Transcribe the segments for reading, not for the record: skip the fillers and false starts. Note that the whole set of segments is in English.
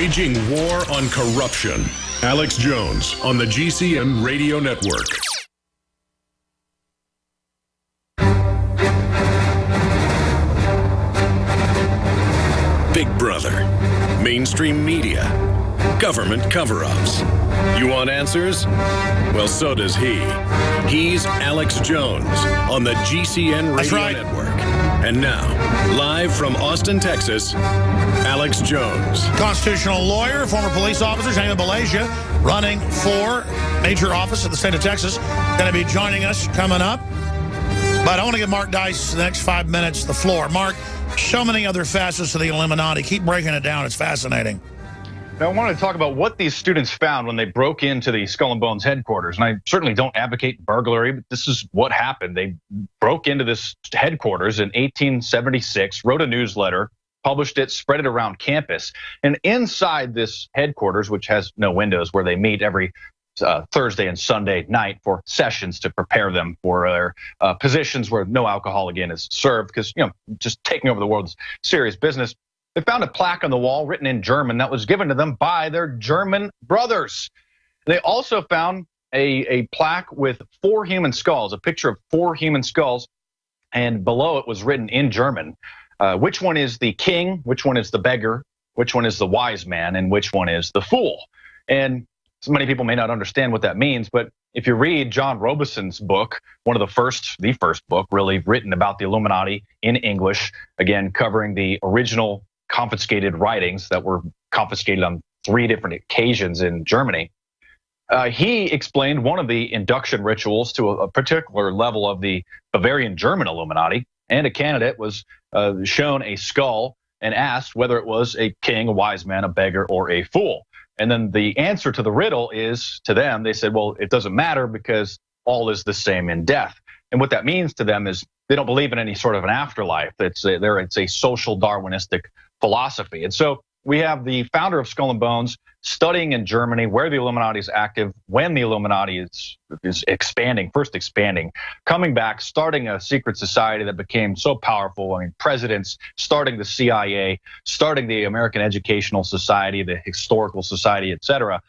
Waging war on corruption. Alex Jones on the GCN Radio Network. Big Brother, mainstream media, government cover-ups. You want answers? Well, so does he. He's Alex Jones on the GCN Radio Network. And now, live from Austin, Texas, Alex Jones. Constitutional lawyer, former police officer, Jaime Balasia, running for major office in the state of Texas. Going to be joining us coming up. But I want to give Mark Dice the next 5 minutes the floor. Mark, so many other facets of the Illuminati. Keep breaking it down. It's fascinating. Now, I want to talk about what these students found when they broke into the Skull and Bones headquarters. And I certainly don't advocate burglary, but this is what happened. They broke into this headquarters in 1876, wrote a newsletter, published it, spread it around campus. And inside this headquarters, which has no windows, where they meet every Thursday and Sunday night for sessions to prepare them for their positions where no alcohol again is served, because just taking over the world's serious business. They found a plaque on the wall written in German that was given to them by their German brothers. They also found a plaque with 4 human skulls, a picture of 4 human skulls, and below it was written in German, which one is the king, which one is the beggar, which one is the wise man, and which one is the fool. And so many people may not understand what that means, but if you read John Robeson's book, the first book really written about the Illuminati in English, again covering the original confiscated writings that were confiscated on 3 different occasions in Germany. He explained one of the induction rituals to a particular level of the Bavarian German Illuminati, and a candidate was shown a skull and asked whether it was a king, a wise man, a beggar, or a fool. And then the answer to the riddle is, to them, they said, well, it doesn't matter because all is the same in death. And what that means to them is they don't believe in any sort of an afterlife. It's a social Darwinistic philosophy. And so we have the founder of Skull and Bones studying in Germany, where the Illuminati is active, when the Illuminati is expanding, coming back, starting a secret society that became so powerful. I mean, presidents starting the CIA, starting the American Educational Society, the Historical Society, etc.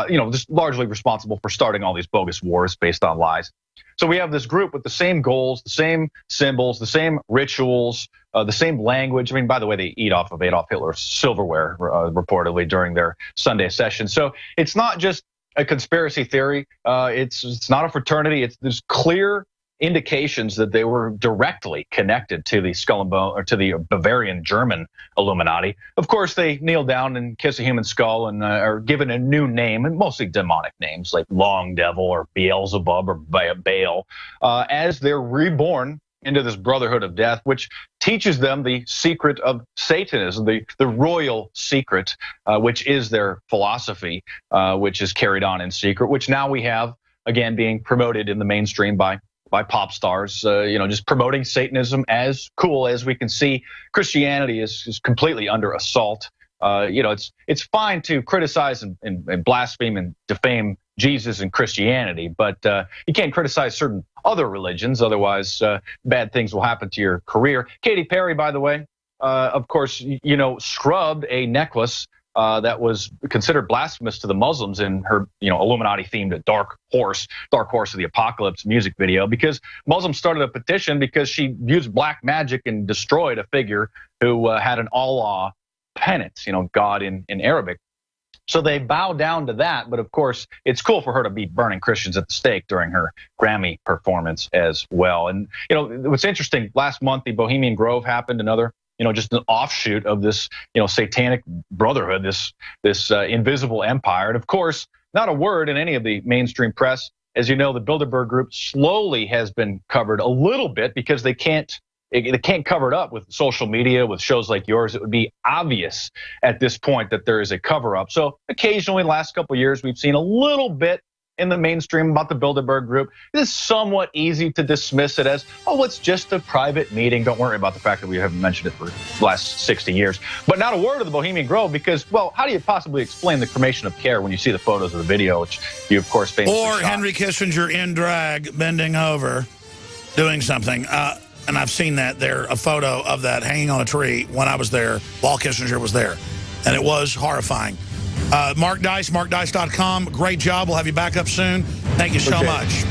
Just largely responsible for starting all these bogus wars based on lies. So we have this group with the same goals, the same symbols, the same rituals, the same language. I mean, by the way, they eat off of Adolf Hitler's silverware, reportedly, during their Sunday session. So it's not just a conspiracy theory. It's not a fraternity. There's clear indications that they were directly connected to the Skull and Bone, or to the Bavarian German Illuminati. Of course, they kneel down and kiss a human skull and are given a new name, and mostly demonic names like Long Devil or Beelzebub or Baal, as they're reborn into this brotherhood of death, which teaches them the secret of Satanism, the royal secret, which is their philosophy, which is carried on in secret, which now we have, again, being promoted in the mainstream by pop stars, just promoting Satanism as cool. As we can see, Christianity is completely under assault. It's fine to criticize and blaspheme and defame Jesus and Christianity, but you can't criticize certain other religions, otherwise bad things will happen to your career. Katy Perry, by the way, of course, scrubbed a necklace that was considered blasphemous to the Muslims in her, Illuminati-themed Dark Horse of the Apocalypse music video, because Muslims started a petition because she used black magic and destroyed a figure who had an Allah penance, God in Arabic. So they bow down to that, but of course, it's cool for her to be burning Christians at the stake during her Grammy performance as well. And what's interesting, last month the Bohemian Grove happened, another just an offshoot of this, satanic brotherhood, this invisible empire. And of course, not a word in any of the mainstream press. As you know, the Bilderberg Group slowly has been covered a little bit because they can't cover it up with social media, with shows like yours. It would be obvious at this point that there is a cover up. So occasionally, the last couple of years, we've seen a little bit in the mainstream about the Bilderberg Group. It is somewhat easy to dismiss it as, oh, it's just a private meeting. Don't worry about the fact that we haven't mentioned it for the last 60 years. But not a word of the Bohemian Grove, because, well, how do you possibly explain the cremation of care when you see the photos of the video, which you, of course, famously Or shot? Henry Kissinger in drag, bending over, doing something. And I've seen that there, a photo of that hanging on a tree when I was there, while Kissinger was there. and it was horrifying. Mark Dice, markdice.com. Great job. We'll have you back up soon. Thank you so much.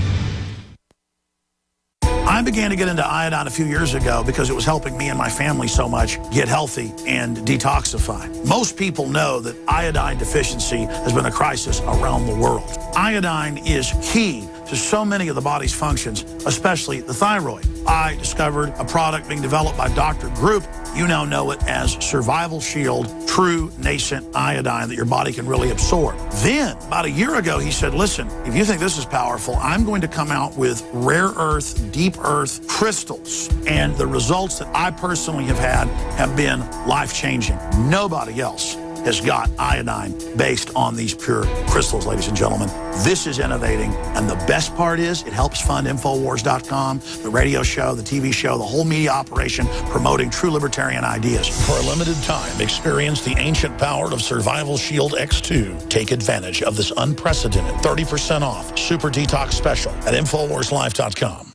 I began to get into iodine a few years ago because it was helping me and my family so much get healthy and detoxify. Most people know that iodine deficiency has been a crisis around the world. Iodine is key to so many of the body's functions, especially the thyroid. I discovered a product being developed by Dr. Group. You now know it as Survival Shield True Nascent Iodine that your body can really absorb. Then, about a year ago, he said, listen, if you think this is powerful, I'm going to come out with rare earth, deep earth crystals. And the results that I personally have had have been life-changing. Nobody else has got iodine based on these pure crystals, ladies and gentlemen. This is innovating, and the best part is it helps fund Infowars.com, the radio show, the TV show, the whole media operation promoting true libertarian ideas. For a limited time, experience the ancient power of Survival Shield X2. Take advantage of this unprecedented 30% off Super Detox special at InfoWarsLife.com.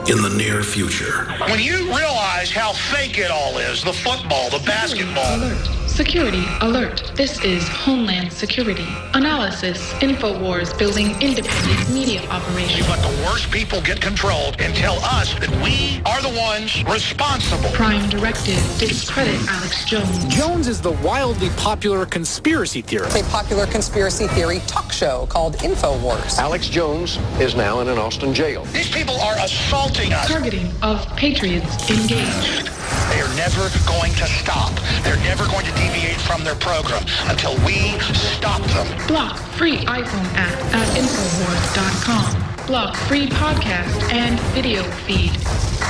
In the near future. When you realize how fake it all is, the football, the basketball. Alert. Security alert. This is Homeland Security. Analysis. Infowars building independent media operation. But the worst people get control and tell us that we are the ones responsible. Prime directive. Discredit Alex Jones. Jones is the wildly popular conspiracy theorist. A popular conspiracy theory talk show called Infowars. Alex Jones is now in an Austin jail. These people are assaulting us. Targeting of patriots engaged. They are never going to stop. They're never going to deviate from their program until we stop them. Block free iPhone app at Infowars.com. Block free podcast and video feed.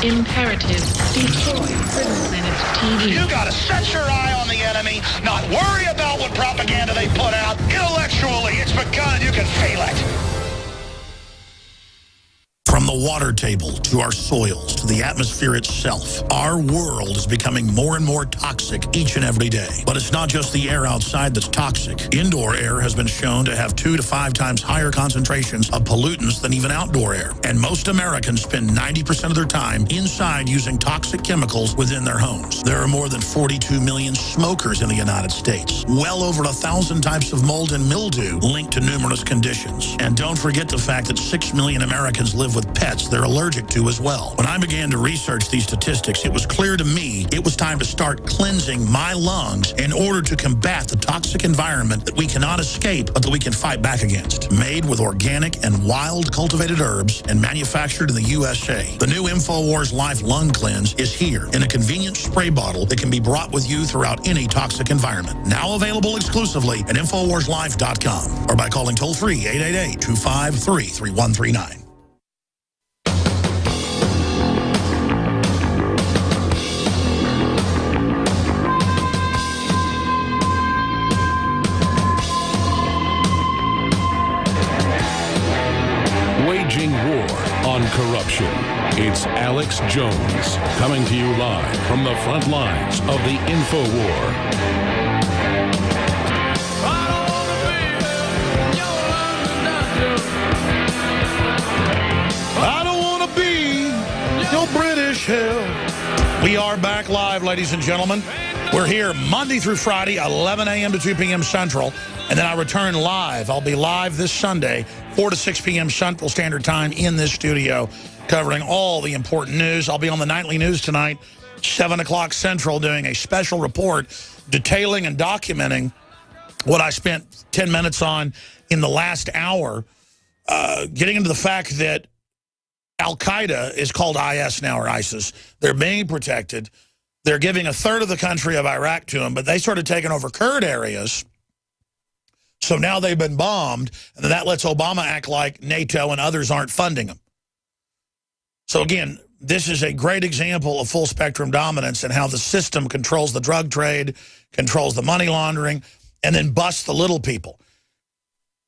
Imperative. Destroy Prison Planet TV. You gotta set your eye on the enemy, not worry about what propaganda they put out. Intellectually, it's begun. You can feel it. From the water table to our soils to the atmosphere itself, our world is becoming more and more toxic each and every day. But it's not just the air outside that's toxic. Indoor air has been shown to have 2 to 5 times higher concentrations of pollutants than even outdoor air. And most Americans spend 90% of their time inside using toxic chemicals within their homes. There are more than 42 million smokers in the United States. Well over 1,000 types of mold and mildew linked to numerous conditions. And don't forget the fact that 6 million Americans live with pets they're allergic to as well. When I began to research these statistics, it was clear to me it was time to start cleansing my lungs in order to combat the toxic environment that we cannot escape, but that we can fight back against. Made with organic and wild cultivated herbs and manufactured in the USA, the new InfoWars Life Lung Cleanse is here in a convenient spray bottle that can be brought with you throughout any toxic environment. Now available exclusively at InfoWarsLife.com or by calling toll-free 888-253-3139. Waging war on corruption. It's Alex Jones coming to you live from the front lines of the InfoWar. I don't want to be your British hell. We are back live, ladies and gentlemen. We're here Monday through Friday, 11 a.m. to 2 p.m. Central. And then I return live. I'll be live this Sunday, 4 to 6 p.m. Central Standard Time in this studio, covering all the important news. I'll be on the nightly news tonight, 7 o'clock Central, doing a special report detailing and documenting what I spent 10 minutes on in the last hour, getting into the fact that Al-Qaeda is called IS now, or ISIS. They're being protected. They're giving a third of the country of Iraq to them, but they started taking over Kurd areas. So now they've been bombed, and then that lets Obama act like NATO and others aren't funding them. So again, this is a great example of full spectrum dominance and how the system controls the drug trade, controls the money laundering, and then busts the little people.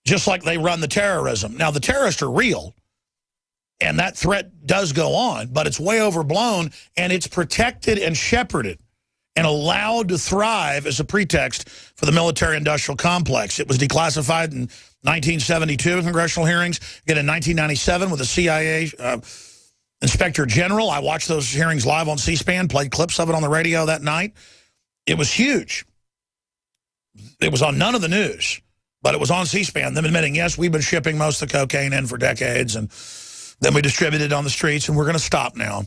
Just like they run the terrorism. Now, the terrorists are real, and that threat does go on, but it's way overblown, and it's protected and shepherded and allowed to thrive as a pretext for the military-industrial complex. It was declassified in 1972 in congressional hearings, again in 1997 with the CIA Inspector General. I watched those hearings live on C-SPAN, played clips of it on the radio that night. It was huge. it was on none of the news, but it was on C-SPAN, them admitting, yes, we've been shipping most of the cocaine in for decades, and then we distributed it on the streets, and we're going to stop now.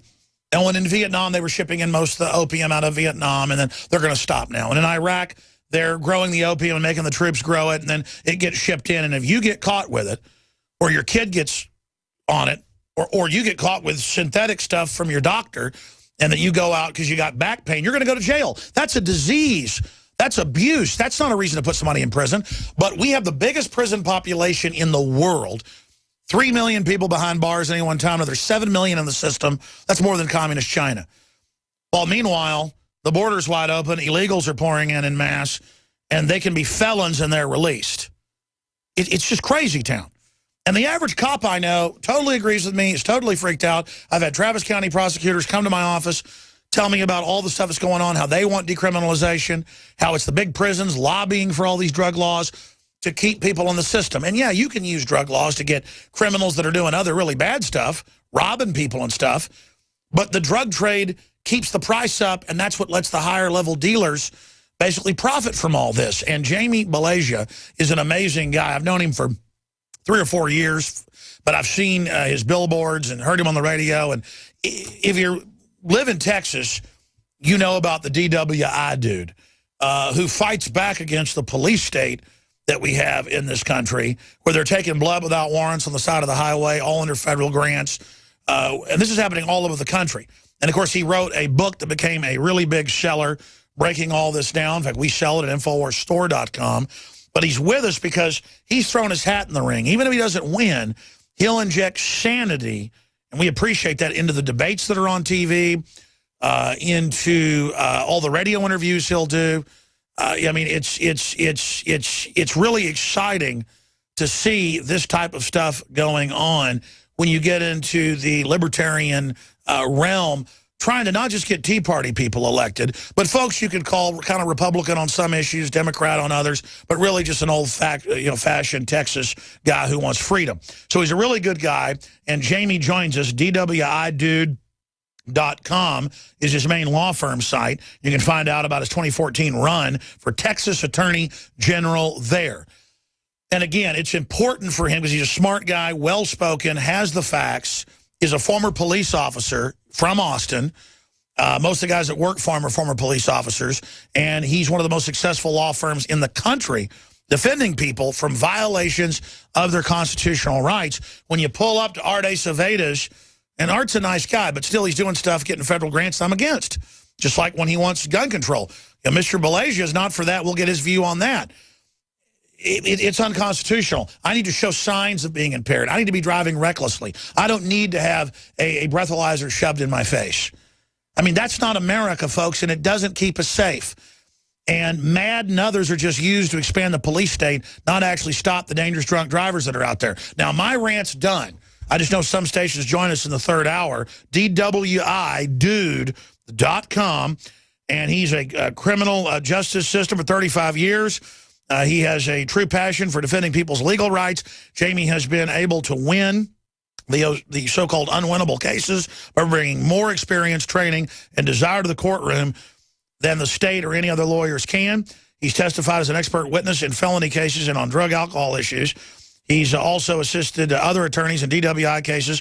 And when in Vietnam, they were shipping in most of the opium out of Vietnam, and then they're going to stop now. And in Iraq, they're growing the opium and making the troops grow it, and then it gets shipped in. And if you get caught with it, or your kid gets on it, or you get caught with synthetic stuff from your doctor, and that you go out because you got back pain, you're going to go to jail. That's a disease. That's abuse. That's not a reason to put somebody in prison. But we have the biggest prison population in the world. 3 million people behind bars at any one time. There's 7 million in the system. That's more than communist China. While meanwhile, the border's wide open, illegals are pouring in mass, and they can be felons and they're released. It's just crazy town. And the average cop I know totally agrees with me, is totally freaked out. I've had Travis County prosecutors come to my office, tell me about all the stuff that's going on, how they want decriminalization, how it's the big prisons lobbying for all these drug laws to keep people in the system. And yeah, you can use drug laws to get criminals that are doing other really bad stuff, robbing people and stuff, but the drug trade keeps the price up, and that's what lets the higher level dealers basically profit from all this. And Jamie Balasia is an amazing guy. I've known him for 3 or 4 years, but I've seen his billboards and heard him on the radio. And if you live in Texas, you know about the DWI dude who fights back against the police state that we have in this country, where they're taking blood without warrants on the side of the highway, all under federal grants. And this is happening all over the country. And, of course, he wrote a book that became a really big seller, breaking all this down. In fact, we sell it at InfoWarsStore.com. But he's with us because he's thrown his hat in the ring. Even if he doesn't win, he'll inject sanity, and we appreciate that, into the debates that are on TV, into all the radio interviews he'll do. I mean, it's really exciting to see this type of stuff going on when you get into the libertarian realm, trying to not just get Tea Party people elected, but folks you could call kind of Republican on some issues, Democrat on others, but really just an old-fashioned Texas guy who wants freedom. So he's a really good guy, and Jamie joins us. DWIDude.com is his main law firm site. You can find out about his 2014 run for Texas Attorney General there. And again, it's important for him because he's a smart guy, well-spoken, has the facts, is a former police officer from Austin. Most of the guys that work for him are former police officers, and he's one of the most successful law firms in the country defending people from violations of their constitutional rights. When you pull up to Art Acevedos, and Art's a nice guy, but still he's doing stuff, getting federal grants I'm against, just like when he wants gun control. You know, Mr. Balasia is not for that. We'll get his view on that. It's unconstitutional. I need to show signs of being impaired. I need to be driving recklessly. I don't need to have a breathalyzer shoved in my face. I mean, that's not America, folks, and it doesn't keep us safe. And MAD and others are just used to expand the police state, not actually stop the dangerous drunk drivers that are out there. Now, my rant's done. I just know some stations join us in the third hour. DWIDude.com, and he's a criminal justice system for 35 years. He has a true passion for defending people's legal rights. Jamie has been able to win the so-called unwinnable cases by bringing more experience, training, and desire to the courtroom than the state or any other lawyers can. He's testified as an expert witness in felony cases and on drug alcohol issues. He's also assisted other attorneys in DWI cases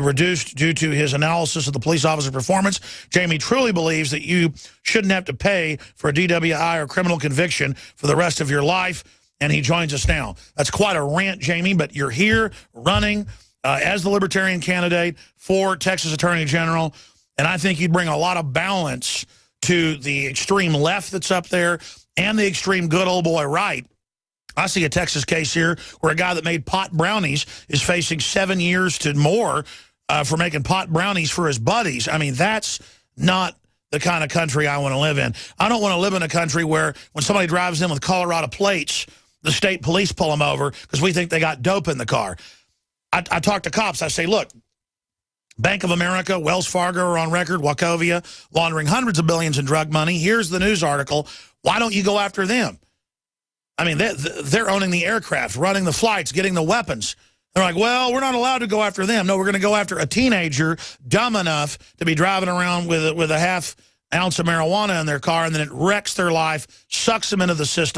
reduced due to his analysis of the police officer performance. Jamie truly believes that you shouldn't have to pay for a DWI or criminal conviction for the rest of your life, and he joins us now. That's quite a rant, Jamie, but you're here running as the Libertarian candidate for Texas Attorney General, and I think you'd bring a lot of balance to the extreme left that's up there and the extreme good old boy right. I see a Texas case here where a guy that made pot brownies is facing 7 years to more for making pot brownies for his buddies. I mean, that's not the kind of country I want to live in. I don't want to live in a country where when somebody drives in with Colorado plates, the state police pull them over because we think they got dope in the car. I talk to cops. I say, look, Bank of America, Wells Fargo are on record, Wachovia, laundering hundreds of billions in drug money. Here's the news article. Why don't you go after them? I mean, they're owning the aircraft, running the flights, getting the weapons. They're like, well, we're not allowed to go after them. No, we're going to go after a teenager dumb enough to be driving around with a half ounce of marijuana in their car, and then it wrecks their life, sucks them into the system.